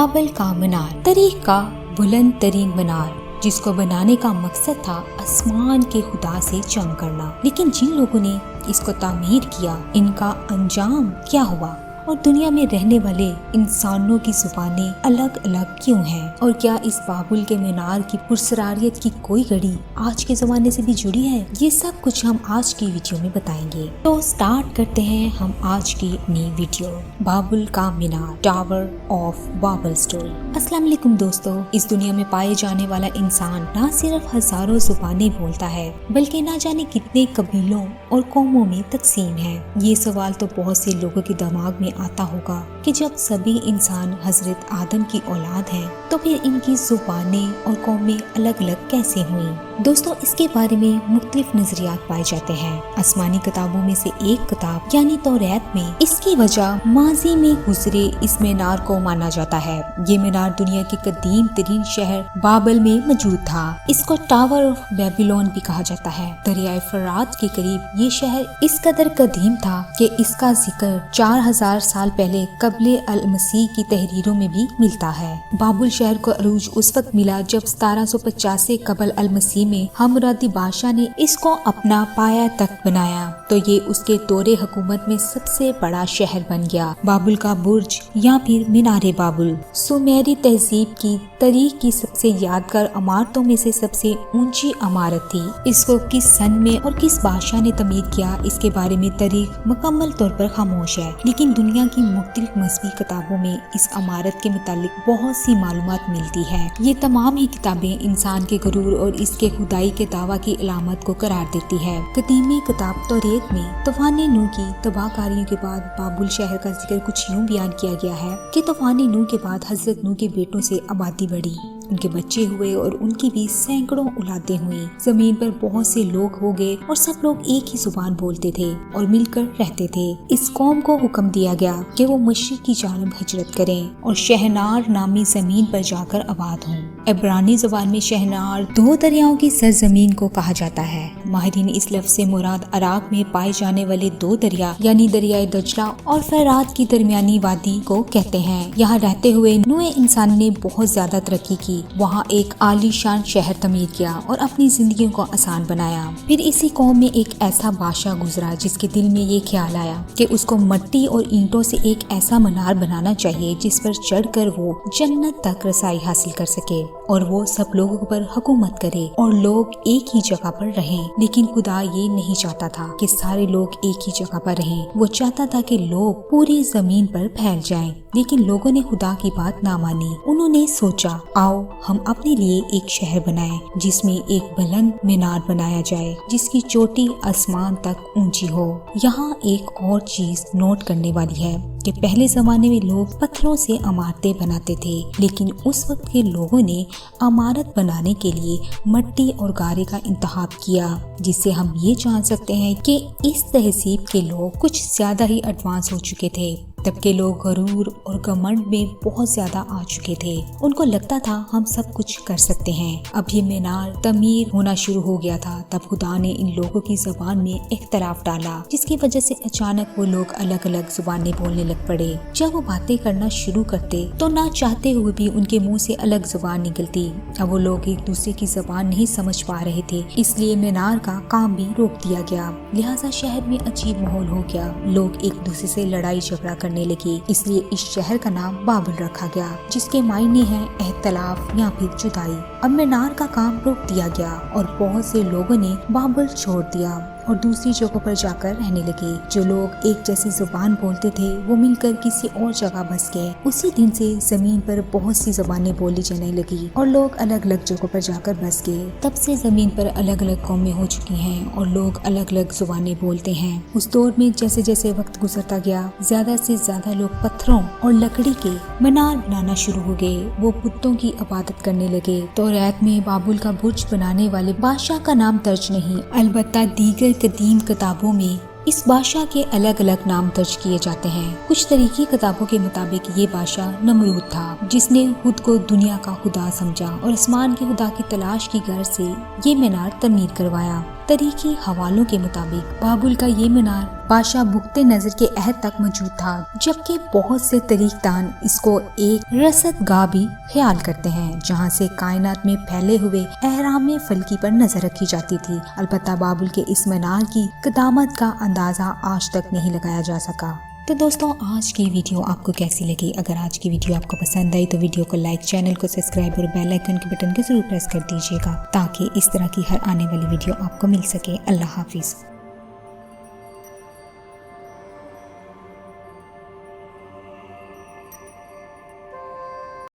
بابل کا مینار، تاریخ کا بلند ترین مینار، جس کو بنانے کا مقصد تھا آسمان کے خدا سے جنگ کرنا، لیکن جن لوگوں نے اس کو تعمیر کیا ان کا انجام کیا ہوا، اور دنیا میں رہنے والے انسانوں کی زبانیں الگ الگ کیوں ہیں، اور کیا اس بابل کے مینار کی پرسراریت کی کوئی گھڑی آج کے زمانے سے بھی جڑی ہے، یہ سب کچھ ہم آج کی ویڈیو میں بتائیں گے۔ تو سٹارٹ کرتے ہیں ہم آج کی اپنی ویڈیو، بابل کا مینار، ٹاور آف بابل سٹوری۔ السلام علیکم دوستو، اس دنیا میں پائے جانے والا انسان نہ صرف ہزاروں زبانیں بولتا ہے بلکہ نہ جانے کتنے قبیلوں اور قوموں میں تقسیم ہے۔ یہ سوال تو بہت سے لوگوں کے دماغ میں آتا ہوگا کہ جب سبھی انسان حضرت آدم کی اولاد ہیں تو پھر ان کی زبانیں اور قومیں الگ الگ کیسے ہوئیں؟ دوستو، اس کے بارے میں مختلف نظریات پائے جاتے ہیں۔ آسمانی کتابوں میں سے ایک کتاب یعنی توریت میں اس کی وجہ ماضی میں گزرے اس مینار کو مانا جاتا ہے۔ یہ مینار دنیا کے قدیم ترین شہر بابل میں موجود تھا۔ اس کو ٹاور آف بیبیلون بھی کہا جاتا ہے۔ دریائے فرات کے قریب یہ شہر اس قدر قدیم تھا کہ اس کا ذکر 4000 سال پہلے قبل المسیح کی تحریروں میں بھی ملتا ہے۔ بابل شہر کو عروج اس وقت ملا جب 1750 قبل المسیح میں ہمورابی بادشاہ نے اس کو اپنا پایہ تخت بنایا تو یہ اس کے دور حکومت میں سب سے بڑا شہر بن گیا۔ بابل کا برج یا پھر مینار بابل سومیری تہذیب کی تاریخ کی سب سے یادگار عمارتوں میں سے سب سے اونچی عمارت تھی۔ اس کو کس سن میں اور کس بادشاہ نے تعمیر کیا اس کے بارے میں تاریخ مکمل طور پر خاموش ہے، لیکن دنیا کی مختلف مذہبی کتابوں میں اس عمارت کے متعلق بہت سی معلومات ملتی ہے۔ یہ تمام ہی کتابیں انسان کے غرور اور اس کے خدائی کے دعویٰ کی علامت کو قرار دیتی ہے۔ قدیمی کتاب توریت میں طوفان نوح کی تباہ کاریوں کے بعد بابل شہر کا ذکر کچھ یوں بیان کیا گیا ہے کہ طوفان نوح کے بعد حضرت نوح کے بیٹوں سے آبادی بڑھی، ان کے بچے ہوئے اور ان کی بھی سینکڑوں اولادیں ہوئیں۔ زمین پر بہت سے لوگ ہو گئے اور سب لوگ ایک ہی زبان بولتے تھے اور مل کر رہتے تھے۔ اس قوم کو حکم دیا گیا کہ وہ مشرق کی جانب ہجرت کریں اور شہنار نامی زمین پر جا کر آباد ہوں۔ عبرانی زبان میں شہنار 2 دریاؤں کی سرزمین کو کہا جاتا ہے۔ ماہرین اس لفظ سے مراد عراق میں پائے جانے والے 2 دریا یعنی دریائے دجلہ اور فرات کی درمیانی وادی کو کہتے ہیں۔ یہاں رہتے ہوئے نوح انسان نے بہت زیادہ ترقی کی، وہاں ایک عالی شان شہر تعمیر کیا اور اپنی زندگیوں کو آسان بنایا۔ پھر اسی قوم میں ایک ایسا بادشاہ گزرا جس کے دل میں یہ خیال آیا کہ اس کو مٹی اور اینٹوں سے ایک ایسا مینار بنانا چاہیے جس پر چڑھ کر وہ جنت تک رسائی حاصل کر سکے اور وہ سب لوگوں پر حکومت کرے اور لوگ ایک ہی جگہ پر رہیں۔ لیکن خدا یہ نہیں چاہتا تھا کہ سارے لوگ ایک ہی جگہ پر رہیں، وہ چاہتا تھا کہ لوگ پوری زمین پر پھیل جائیں۔ لیکن لوگوں نے خدا کی بات نہ مانی۔ انہوں نے سوچا، آؤ ہم اپنے لیے ایک شہر بنائیں جس میں ایک بلند مینار بنایا جائے جس کی چوٹی آسمان تک اونچی ہو۔ یہاں ایک اور چیز نوٹ کرنے والی ہے کہ پہلے زمانے میں لوگ پتھروں سے عمارتیں بناتے تھے، لیکن اس وقت کے لوگوں نے عمارت بنانے کے لیے مٹی اور گارے کا انتخاب کیا، جس سے ہم یہ جان سکتے ہیں کہ اس تہذیب کے لوگ کچھ زیادہ ہی ایڈوانس ہو چکے تھے۔ تب کے لوگ غرور اور گھمنڈ میں بہت زیادہ آ چکے تھے، ان کو لگتا تھا ہم سب کچھ کر سکتے ہیں۔ اب یہ مینار تعمیر ہونا شروع ہو گیا تھا، تب خدا نے ان لوگوں کی زبان میں اختلاف ڈالا جس کی وجہ سے اچانک وہ لوگ الگ الگ زبانیں بولنے لگ پڑے۔ جب وہ باتیں کرنا شروع کرتے تو نہ چاہتے ہوئے بھی ان کے منہ سے الگ زبان نکلتی۔ اب وہ لوگ ایک دوسرے کی زبان نہیں سمجھ پا رہے تھے، اس لیے مینار کا کام بھی روک دیا گیا، لہٰذا شہر میں عجیب ماحول ہو گیا۔ لوگ ایک دوسرے سے لڑائی جھگڑا کرنے لگی، اس لیے اس شہر کا نام بابل رکھا گیا جس کے معنی ہے اختلاف یا پھر جدائی۔ اب مینار کا کام روک دیا گیا اور بہت سے لوگوں نے بابل چھوڑ دیا اور دوسری جگہوں پر جا کر رہنے لگے۔ جو لوگ ایک جیسی زبان بولتے تھے وہ مل کر کسی اور جگہ بس گئے۔ اسی دن سے زمین پر بہت سی زبانیں بولی جانے لگی اور لوگ الگ الگ جگہوں پر جا کر بس گئے۔ تب سے زمین پر الگ الگ قومیں ہو چکی ہیں اور لوگ الگ الگ زبانیں بولتے ہیں۔ اس دور میں جیسے جیسے وقت گزرتا گیا زیادہ سے زیادہ لوگ پتھروں اور لکڑی کے مینار بنانا شروع ہو گئے، وہ بتوں کی عبادت کرنے لگے۔ توریت میں بابل کا برج بنانے والے بادشاہ کا نام درج نہیں، البتہ دیگر قدیم کتابوں میں اس بادشاہ کے الگ الگ نام درج کیے جاتے ہیں۔ کچھ تاریخی کتابوں کے مطابق یہ بادشاہ نمرود تھا جس نے خود کو دنیا کا خدا سمجھا اور آسمان کے خدا کی تلاش کی غرض سے یہ مینار تعمیر کروایا۔ تاریخی حوالوں کے مطابق بابل کا یہ مینار بادشاہ بھگتے نظر کے عہد تک موجود تھا، جبکہ بہت سے تاریخ دان اس کو ایک رصد گاہ بھی خیال کرتے ہیں جہاں سے کائنات میں پھیلے ہوئے اہرام فلکی پر نظر رکھی جاتی تھی۔ البتہ بابل کے اس مینار کی قدامت کا اندازہ آج تک نہیں لگایا جا سکا۔ تو دوستوں، آج کی ویڈیو آپ کو کیسی لگی؟ اگر آج کی ویڈیو آپ کو پسند آئی تو ویڈیو کو لائک، چینل کو سبسکرائب اور بیل آئیکن کے بٹن کو ضرور پریس کر دیجیے گا تاکہ اس طرح کی ہر آنے والی ویڈیو آپ کو مل سکے۔ اللہ حافظ۔